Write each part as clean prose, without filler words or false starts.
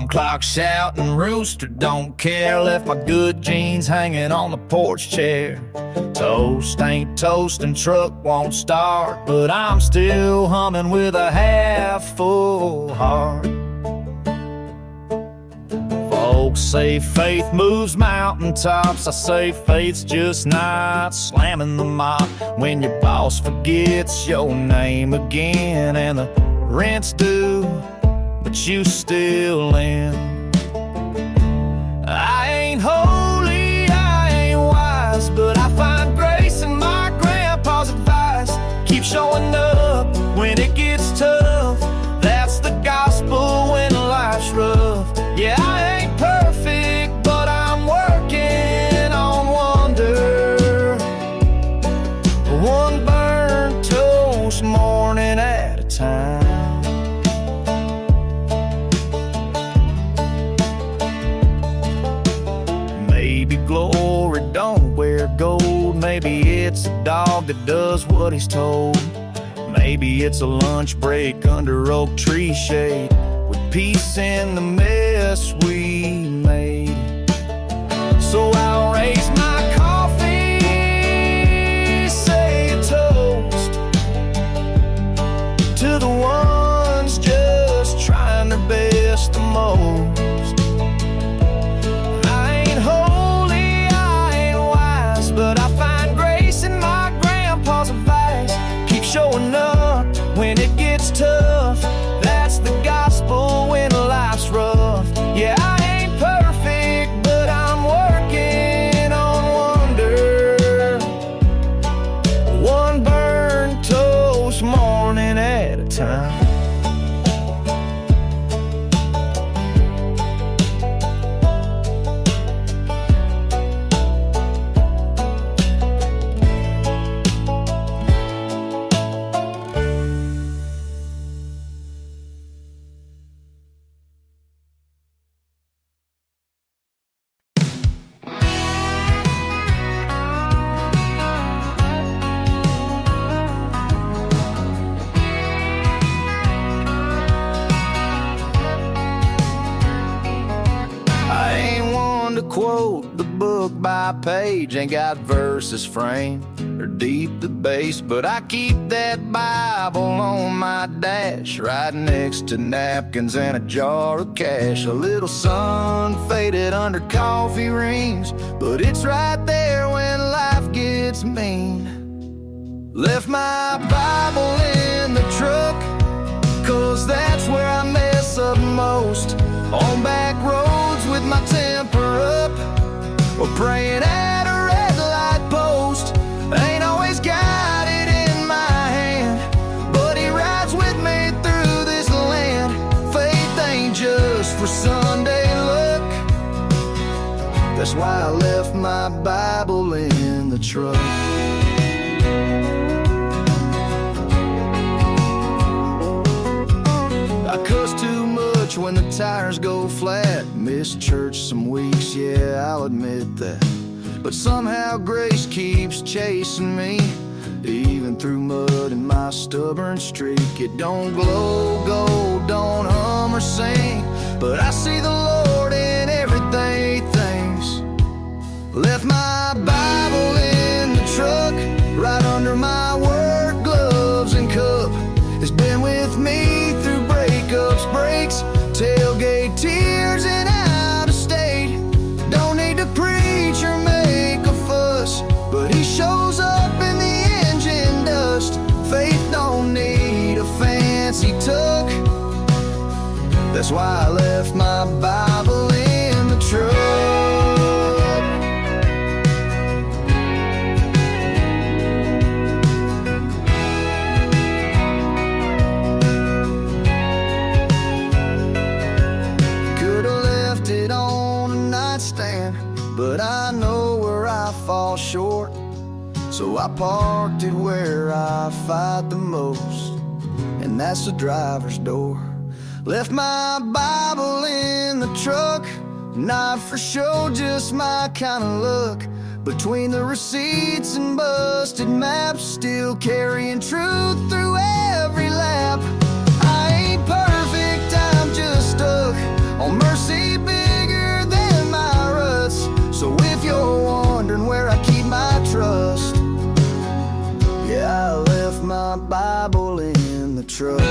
clock shouting, rooster don't care. Left my good jeans hanging on the porch chair. Toast ain't toasting, truck won't start, but I'm still humming with a half full heart. Folks say faith moves mountaintops. I say faith's just not slamming the mop when your boss forgets your name again and the rent's due, but you still in. I ain't holy, I ain't wise, but I find grace in my grandpa's advice. Keep showing up when it gets tough. That's the gospel when life's rough. Yeah, I ain't perfect, but I'm working on wonder. One burnt toast morning at a time. Maybe glory don't wear gold. Maybe it's a dog that does what he's told. Maybe it's a lunch break under oak tree shade with peace in the mess we made. So I'll raise my coffee, say a toast to the ones just trying their best the most. I ain't holy, I ain't wise, but I find grace in my grandpa's advice. Keep showing up when it gets tough. That's the gospel when life's rough. Yeah, I ain't perfect, but I'm working on wonder. One burnt toast morning at a time. Quote the book by page, ain't got verses framed or deep the base, but I keep that Bible on my dash, right next to napkins and a jar of cash. A little sun faded under coffee rings, but it's right there when life gets mean. Left my Bible in the truck, 'cause that's where I mess up most. On back roads with my temper up, or praying at a red light post. Ain't always got it in my hand, but he rides with me through this land. Faith ain't just for Sunday luck. That's why I left my Bible in the truck. I cuss too much when the tires go flat. Miss church some weeks, yeah, I'll admit that. But somehow grace keeps chasing me, even through mud and my stubborn streak. It don't glow gold, don't hum or sing, but I see the Lord in everything he thinks. Left my Bible in the truck, right under my work gloves and cup. It's been with me through breakups, breaks, tailgate tears, and out of state. Don't need to preach or make a fuss, but he shows up in the engine dust. Faith don't need a fancy tuck. That's why I left my Bible in the truck. But I know where I fall short, so I parked it where I fight the most, and that's the driver's door. Left my Bible in the truck, not for show, just my kind of luck. Between the receipts and busted maps, still carrying truth through every lap. I ain't perfect, I'm just stuck on mercy my Bible in the truck.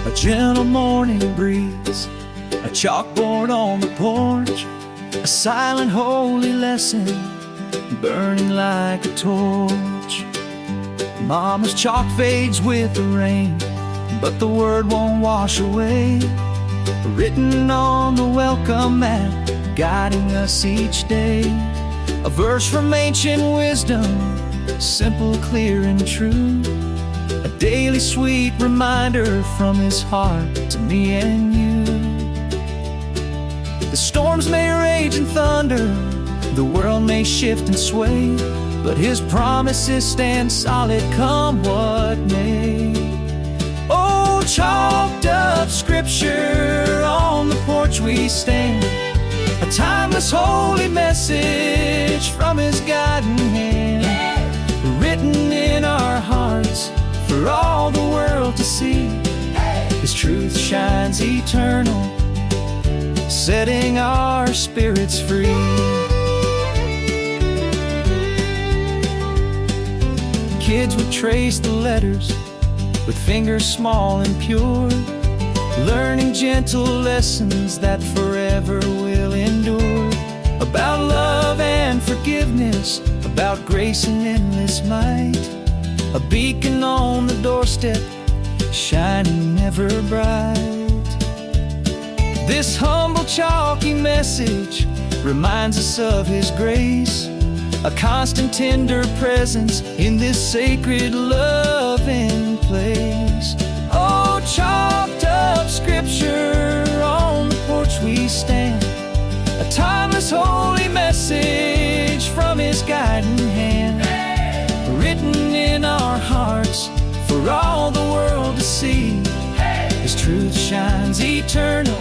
A gentle morning breeze, a chalkboard on the porch, a silent holy lesson burning like a torch. Mama's chalk fades with the rain, but the word won't wash away. Written on the welcome mat, guiding us each day. A verse from ancient wisdom, simple, clear, and true. A daily sweet reminder from His heart to me and you. The storms may rage and thunder, the world may shift and sway, but His promises stand solid, come what may. Oh, chalked up scripture, on the porch we stand, a timeless holy message from His guiding hand, written in our hearts for all the world to see. His truth shines eternal, setting our spirits free. Kids would trace the letters with fingers small and pure, learning gentle lessons that forever will endure. About love and forgiveness, about grace and endless might, a beacon on the doorstep, shining ever bright. This humble chalky message reminds us of His grace, a constant tender presence in this sacred loving place. Oh, chalked up scripture, on the porch we stand, a timeless holy message from His guiding hand, written in our hearts for all the world to see. His truth shines eternal,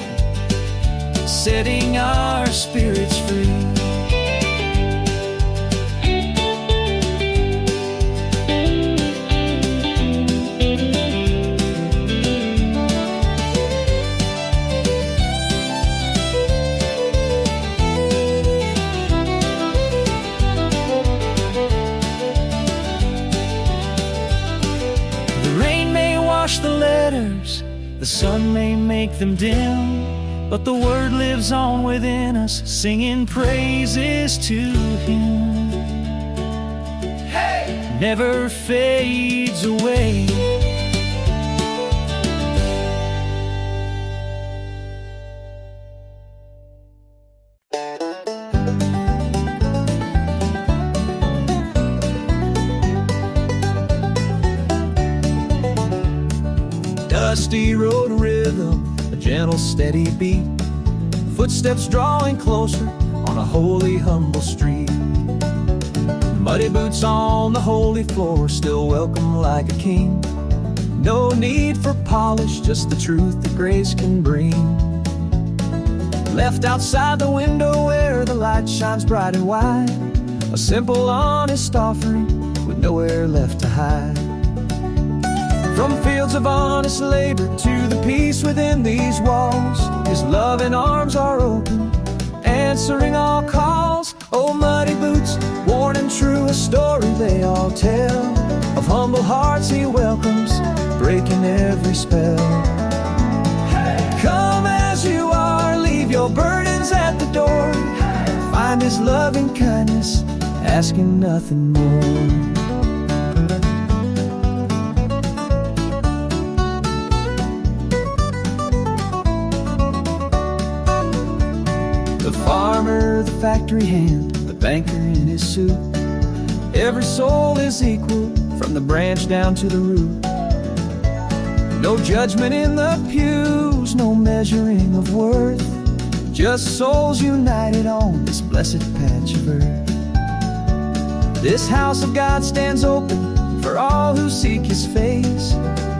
setting our spirits free. The letters, the sun may make them dim, but the word lives on within us, singing praises to Him. Hey! Never fades away. Dusty road rhythm, a gentle steady beat, footsteps drawing closer on a holy humble street. Muddy boots on the holy floor, still welcome like a king. No need for polish, just the truth that grace can bring. Left outside the window where the light shines bright and wide, a simple honest offering with nowhere left to hide. From fields of honest labor to the peace within these walls, His loving arms are open, answering all calls. Oh, muddy boots, worn and true, a story they all tell, of humble hearts He welcomes, breaking every spell. Come as you are, leave your burdens at the door, find His loving kindness, asking nothing more. The farmer, the factory hand, the banker in his suit, every soul is equal, from the branch down to the root. No judgment in the pews, no measuring of worth, just souls united on this blessed patch of earth. This house of God stands open for all who seek His face,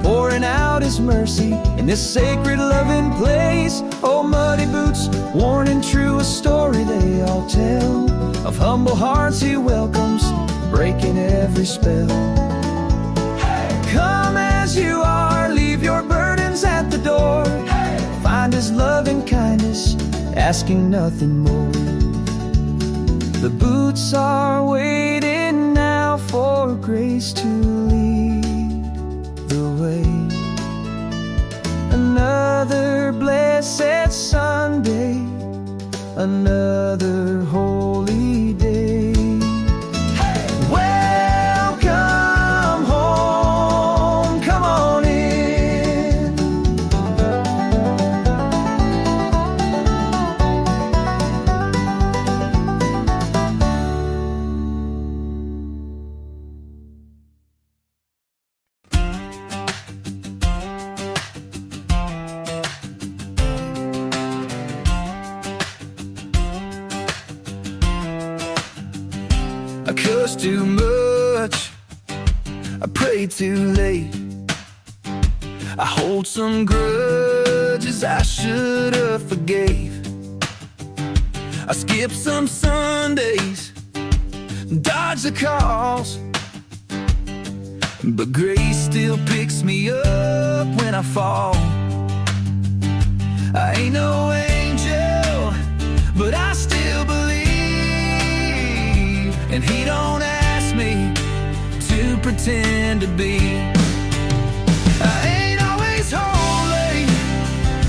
pouring out His mercy in this sacred loving place. Oh, muddy boots, worn and true, a story they all tell of humble hearts He welcomes, breaking every spell. Come as you are, leave your burdens at the door. Find His loving kindness, asking nothing more. The boots are waiting now for grace to lead the way. Another blessed Sunday, another holy day. Welcome home, come on in. I cuss too much, I pray too late, I hold some grudges I should have forgave. I skip some Sundays, dodge the calls, but grace still picks me up when I fall. I ain't no angel, but I still believe, and He don't ask me to pretend to be. I ain't always holy,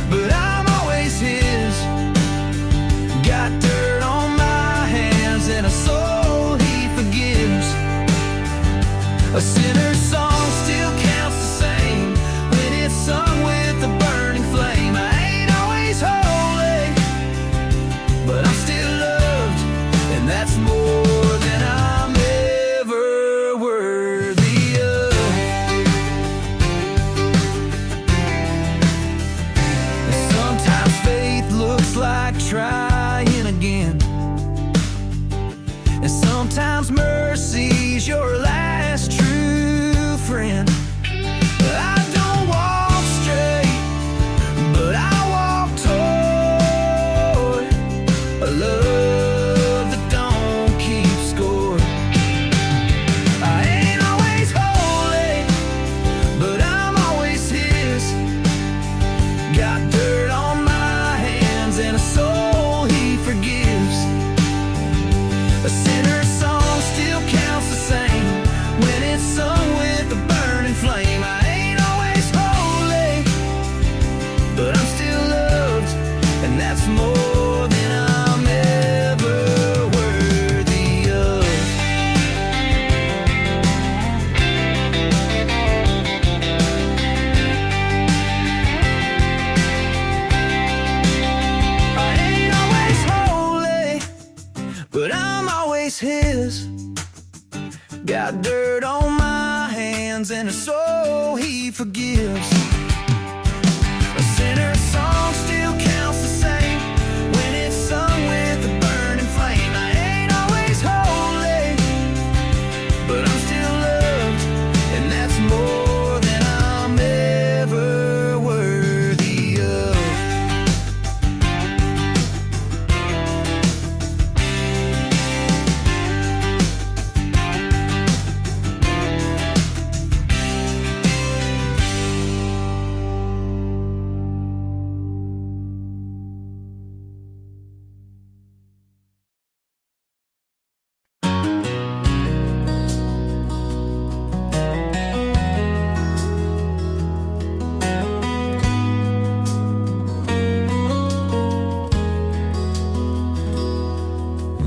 but I'm always His. Got dirt on my hands and a soul He forgives. A sinner's song still counts the same when it's sung with a burning flame. I ain't always holy, but I'm still loved, and that's more than I'm ever worthy of. And sometimes faith looks like trying again, and sometimes mercy's your last true friend. I don't walk straight, but I walk toward a love that don't keep score. I ain't always holy, but I'm always His. Got dirt on my hands and a soul He forgives. A sinner's song still counts the same when it's sung with a burning flame. I ain't always holy, but I'm still loved, and that's more than I'm ever worthy of. I ain't always holy, but I'm always His. Got dirt on my hands and a soul He forgives. A sinner's song still counts the same when it's sung with a burning flame. I ain't always holy, but I'm still loved, and that's more than I'm ever worthy of.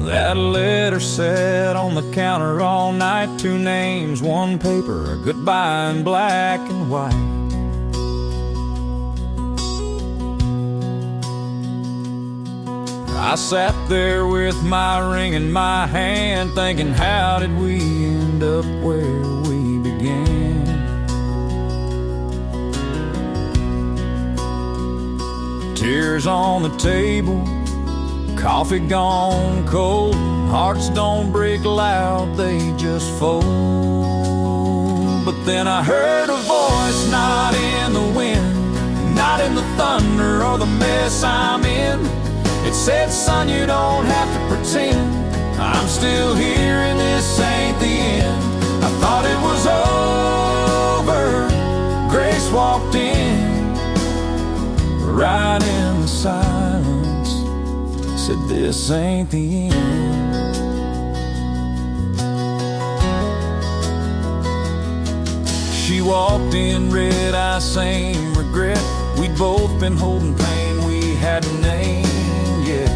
That letter sat on the counter all night. 2 names, 1 paper, a goodbye in black and white. I sat there with my ring in my hand, thinking, how did we end up where we began? Tears on the table, coffee gone cold. Hearts don't break loud, they just fold. But then I heard a voice not in the wind, not in the thunder or the mess I'm in. It said, son, you don't have to pretend. I'm still here and this ain't the end. I thought it was over. Grace walked in, right in the silence, said, this ain't the end. She walked in, red eyes, same regret. We'd both been holding pain we hadn't named yet.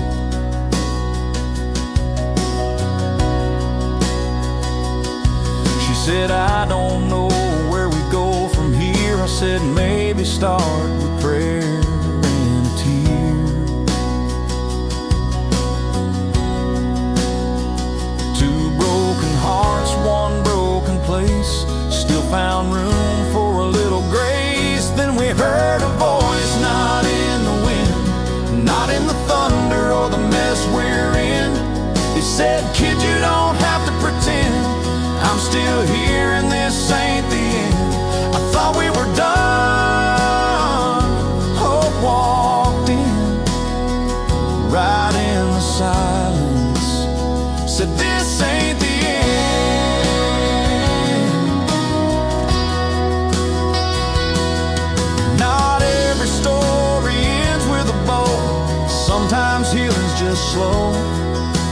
She said, I don't know where we go from here. I said, maybe start with prayer and a tear. Two broken hearts, one broken place, still found room for a little grace. Then we heard a voice, not in the wind, not in the thunder or the mess we're in. It said, kid, you don't have to pretend. I'm still here and this ain't the end. I thought we were done. Hope walked in, right in the silence, said, this ain't the end. Not every story ends with a bow. Sometimes healing's just slow.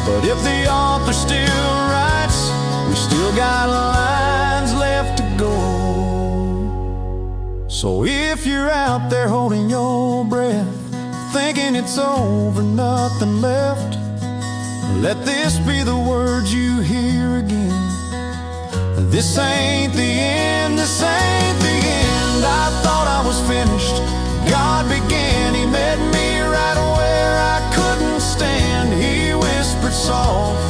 But if the author still writes, we still got lines left to go. So if you're out there holding your breath, thinking it's over, nothing left, let this be the words you hear again. This ain't the end, this ain't the end. I thought I was finished, God began. He met me right where I couldn't stand. He whispered soft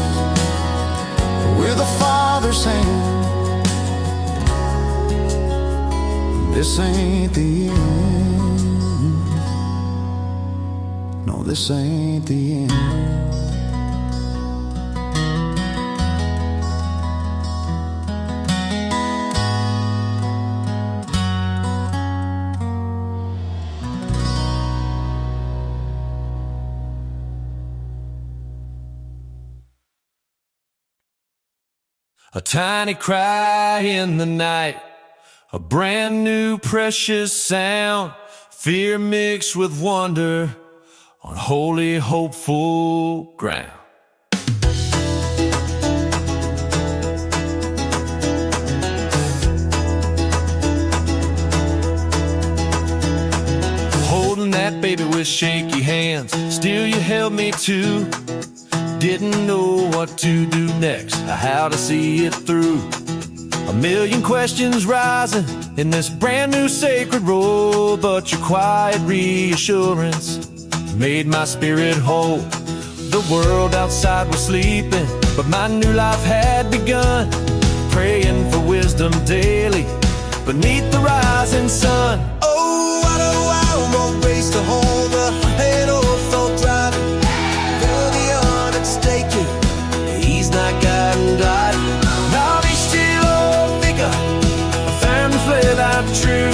with a father's hand, this ain't the end. No, this ain't the end. A tiny cry in the night, a brand new precious sound, fear mixed with wonder on holy hopeful ground. Holding that baby with shaky hands, still you held me too. Didn't know what to do next, or how to see it through. A million questions rising in this brand new sacred role, but your quiet reassurance made my spirit whole. The world outside was sleeping, but my new life had begun. Praying for wisdom daily beneath the rising sun. Oh, what a wild road race to hold the head off thought driving. He's not guiding God. Now be still, oh figure, a family fled out true.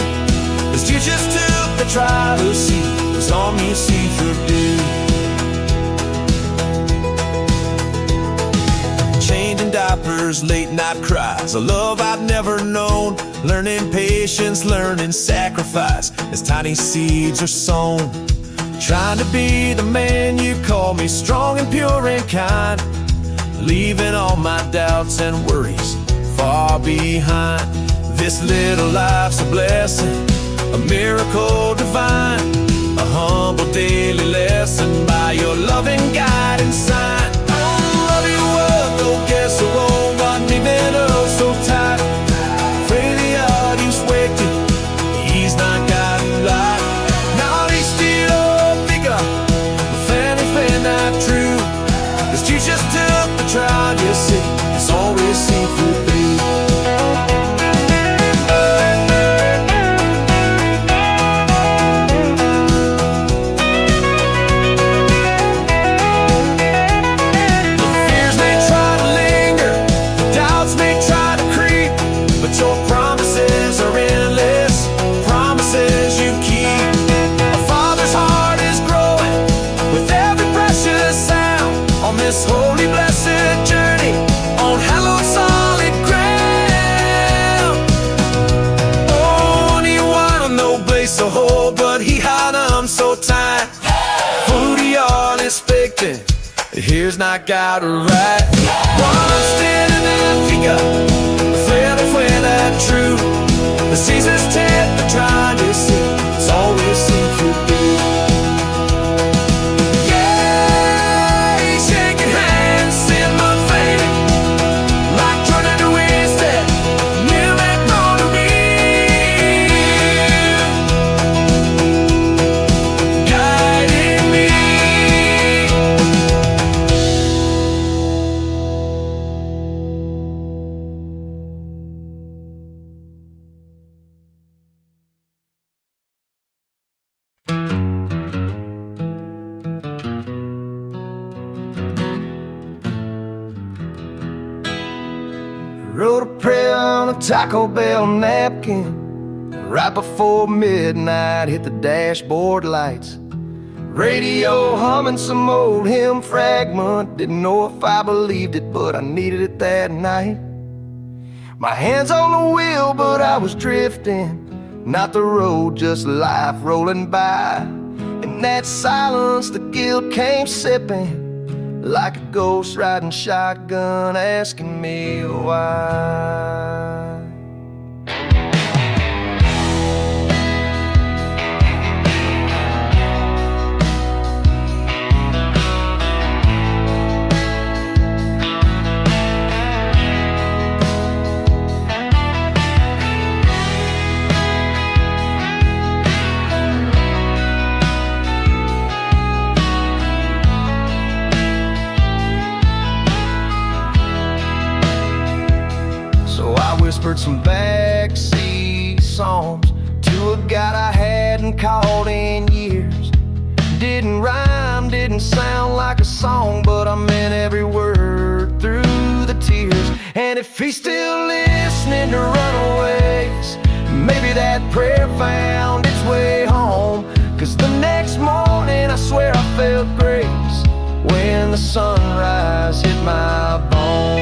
As you just took the driver's seat, was on me see through dew. Changing diapers, late night cries, a love I'd never known. Learning patience, learning sacrifice, as tiny seeds are sown. Trying to be the man you call me, strong and pure and kind, leaving all my doubts and worries far behind. This little life's a blessing, a miracle divine, a humble daily lesson by your loving guiding sign. Oh, love you well, don't get so wrong, got me bent up so tight. Afraid the audience waiting, he's not guiding light. Now he's still a figure, a fanny fan not true. Cause you just took the trial, you see, it's always seen through me. but he had them so tight. Food y'all expecting, here's not got right. One standing in figure, afraid of when that true. The seasons tip, they're trying to see, it's all we seem to be. Wrote a prayer on a Taco Bell napkin. Right before midnight, hit the dashboard lights. Radio humming some old hymn fragment. Didn't know if I believed it, but I needed it that night. My hands on the wheel, but I was drifting. Not the road, just life rolling by. In that silence, the guilt came sipping. Like a ghost riding shotgun, asking me why. Whispered some Backseat Psalms to a God I hadn't called in years. Didn't rhyme, didn't sound like a song, but I meant every word through the tears. And if he's still listening to runaways, maybe that prayer found its way home. 'Cause the next morning I swear I felt grace when the sunrise hit my bones.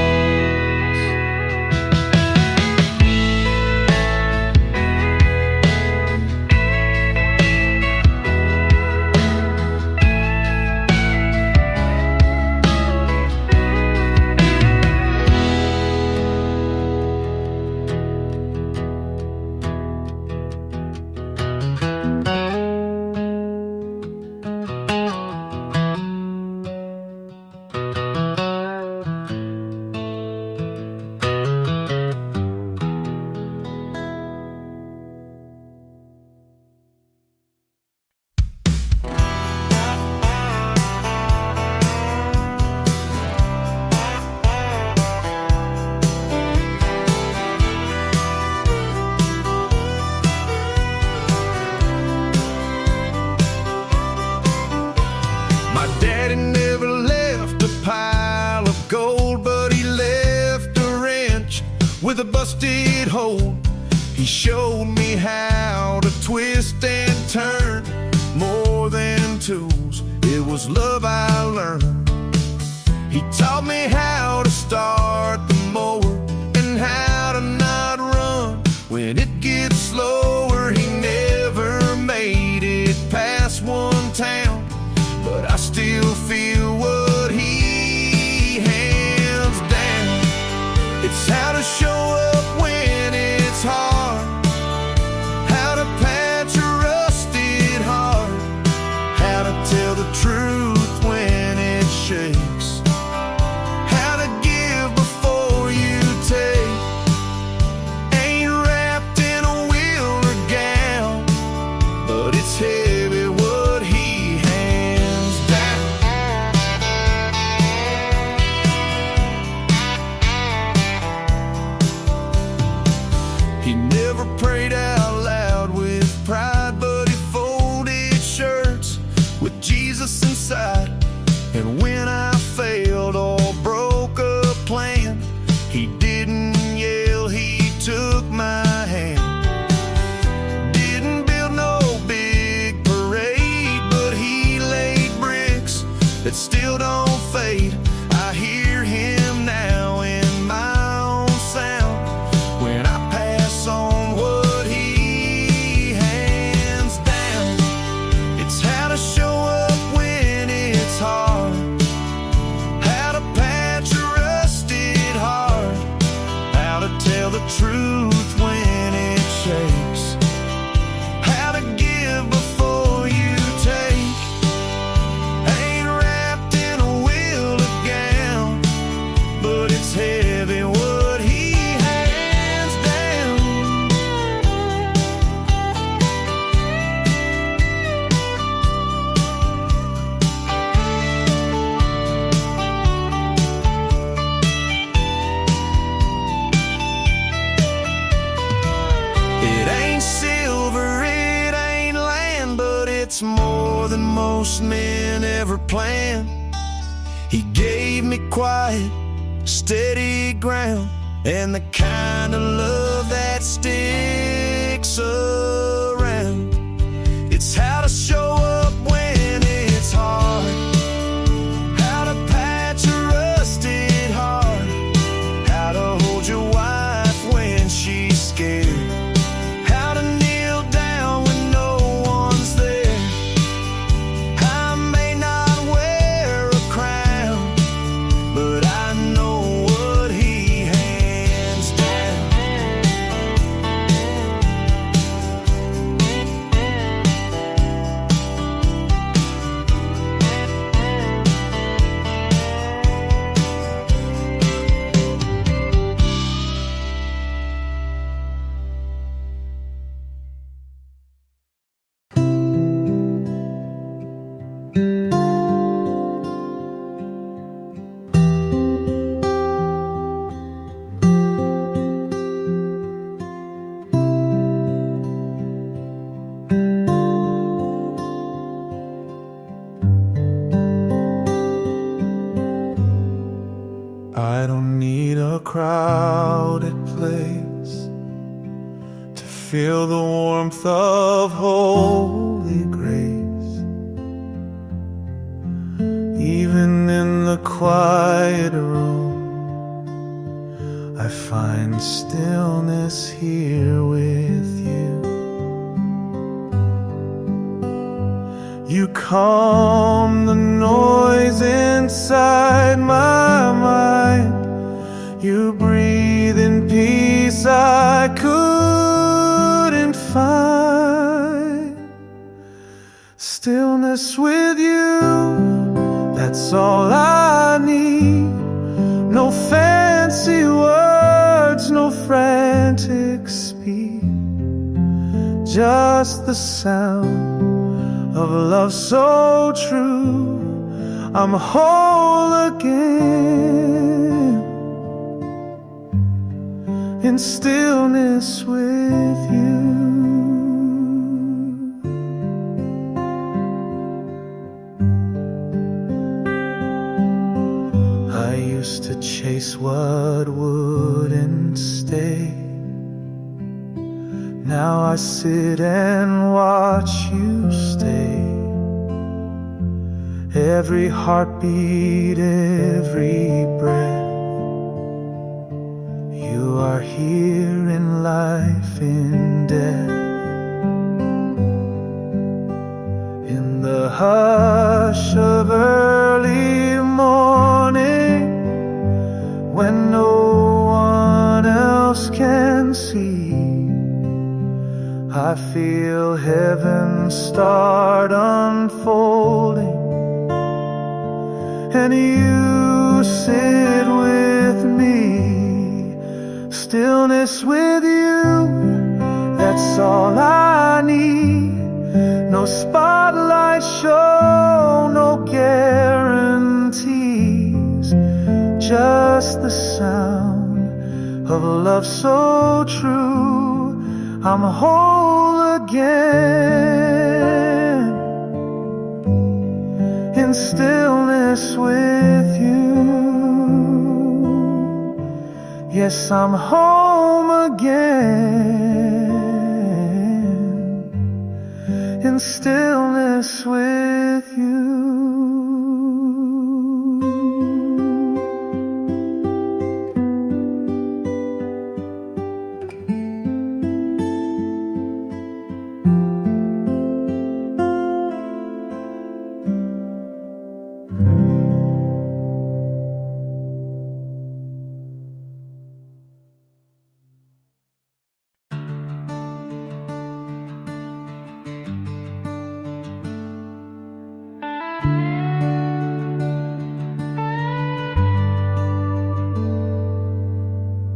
With a busted hole, he showed me how to twist and turn. More than tools, it was love I learned. He taught me how to start the mower and how to not run when it gets slower. He never made it past one town, but I still feel what he hands down. It's how to show up when it's hard, how to patch a rusted heart, how to tell the truth when it shakes, how to give before it's more than most men ever planned. He gave me quiet, steady ground, and the kind of love that sticks around. It's how to show up when it's hard, how to patch a rusted heart, how to hold your wife when she's scared, how to kneel down when no one's there. I may not wear a crown, but I know what he hands down. I don't need a crowded place to feel the warmth of holy grace. Even in the quiet room, I find stillness here with you. You calm the noise inside my mind. You breathe in peace I couldn't find. Stillness with you, that's all I need. No fancy words, no frantic speed, just the sound of love so true. I'm whole again in stillness with you. I used to chase what wouldn't stay. Now I sit and watch you stay. Every heartbeat, every breath, you are here in life, in death. In the hush of early morning, when no one else can see, I feel heaven start unfolding, and you sit with me. Stillness with you, that's all I need. No spotlight show, no guarantees, just the sound of love so true. I'm whole again in stillness with you. Yes, I'm home again in stillness with you.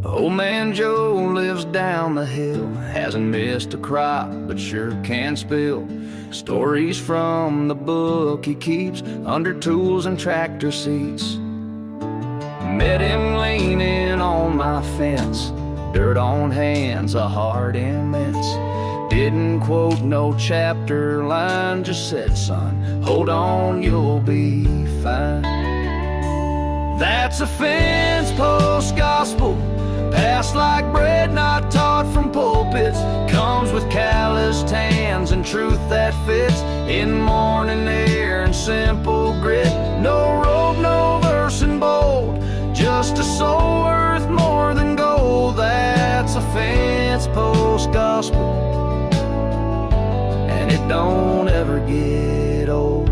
Old man Joe lives down the hill, hasn't missed a crop, but sure can spill stories from the book he keeps under tools and tractor seats. Met him leaning on my fence, dirt on hands, a heart immense. Didn't quote no chapter line, just said, son, hold on, you'll be fine. That's a fence post gospel, passed like bread not taught from pulpits. Comes with calloused hands and truth that fits in morning air and simple grit. No robe, no verse in bold, just a soul worth more than gold. That's a fence post gospel, and it don't ever get old.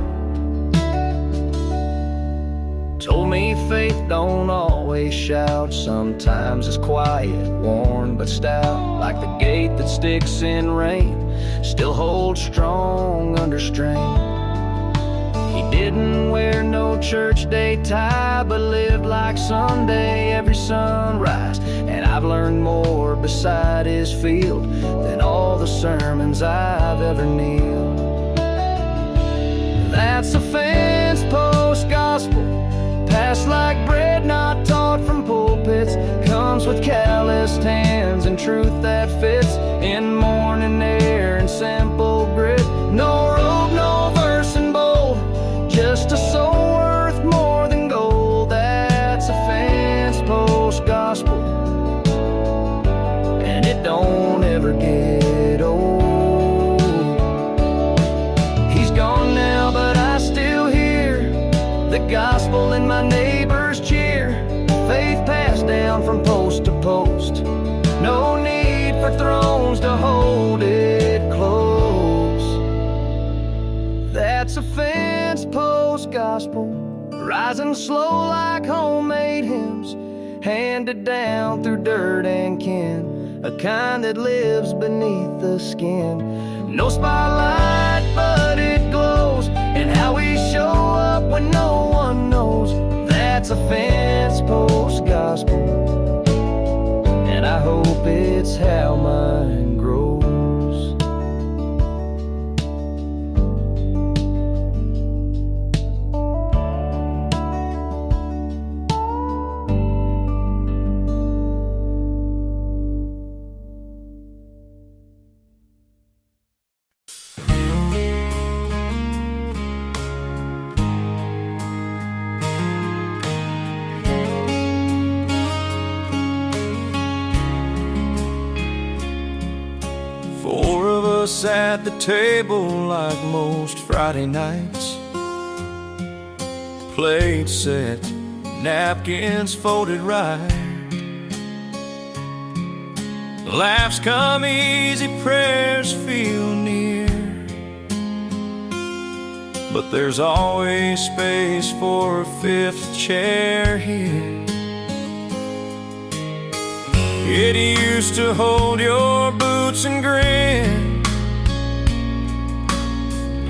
Told me faith don't always shout, sometimes it's quiet, worn but stout. Like the gate that sticks in rain, still holds strong under strain. He didn't wear no church day tie, but lived like Sunday every sunrise. And I've learned more beside his field than all the sermons I've ever kneeled. That's a fence post gospel, passed like bread not taught from pulpits. Comes with calloused hands and truth that fits in morning air and simple grit. No robe, no verse in bold, just a soul worth more than gold. That's a fence post gospel, and it don't ever get old. He's gone now, but I still hear the gospel in my neighbor's cheer. Faith passed down from post to post, no need for thrones to hold it close. That's a fence post gospel, rising slow like homemade hymns, handed down through dirt and kin, a kind that lives beneath the skin. No spotlight, but it glows in how we show up when no one knows. That's a fence post gospel, and I hope it's how mine grows. Four of us at the table like most Friday nights, plates set, napkins folded right. Laughs come easy, prayers feel near, but there's always space for a fifth chair here. It used to hold your boots and grin.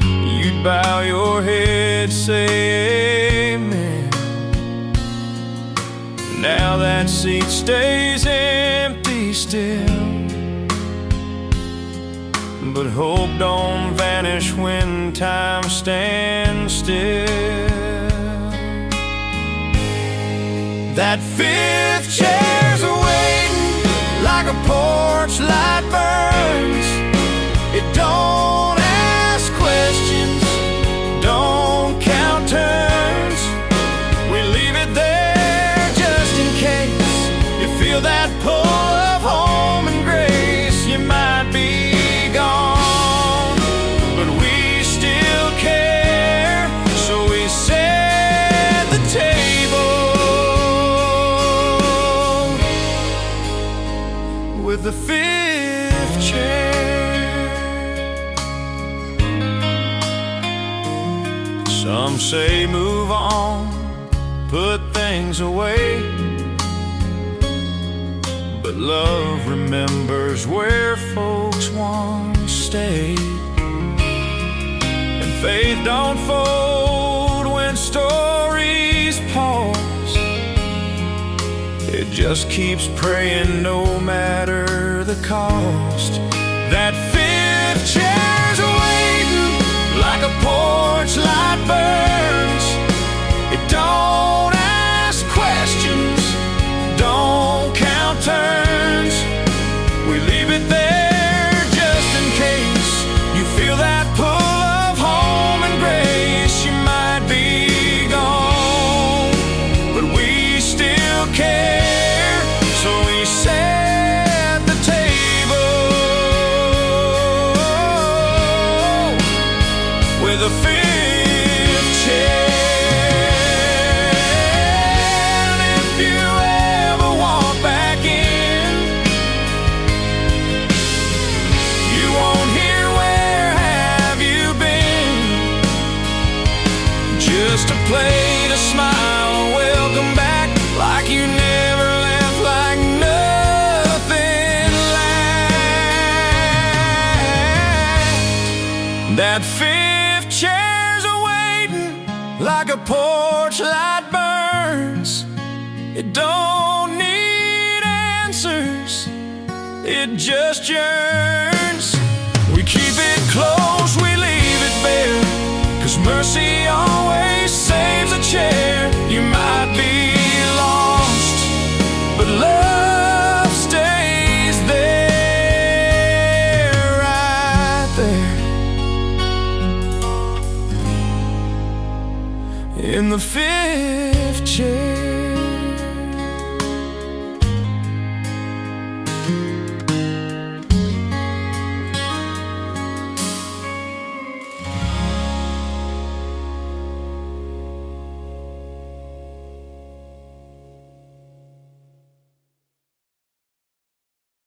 You'd bow your head, say amen. Now that seat stays empty still, but hope don't vanish when time stands still. That fifth chair's waiting like a porch light burns. It don't ask questions, don't count turns. We leave it there just in case you feel that pull of home and grace. You might be gone, but we still care, so we set the table with the fifth chair. Some say move on, put things away, but love remembers where folks once stayed. And faith don't fold when stories pause, it just keeps praying no matter the cost. That fifth chair's waiting like a porch light burns. It don't ask questions, don't count turns. We leave it there just in with a fifth chair. And if you ever walk back in, you won't hear "Where have you been?" Just a plate, a smile, a welcome back, like you never left, like nothing lacked. That fifth chair's a-waiting, like a porch light burns. It don't need answers, it just yearns. We keep it close, we leave it bare, 'cause mercy always saves a chair. You might be lost, but love stays there, right there. In the fifth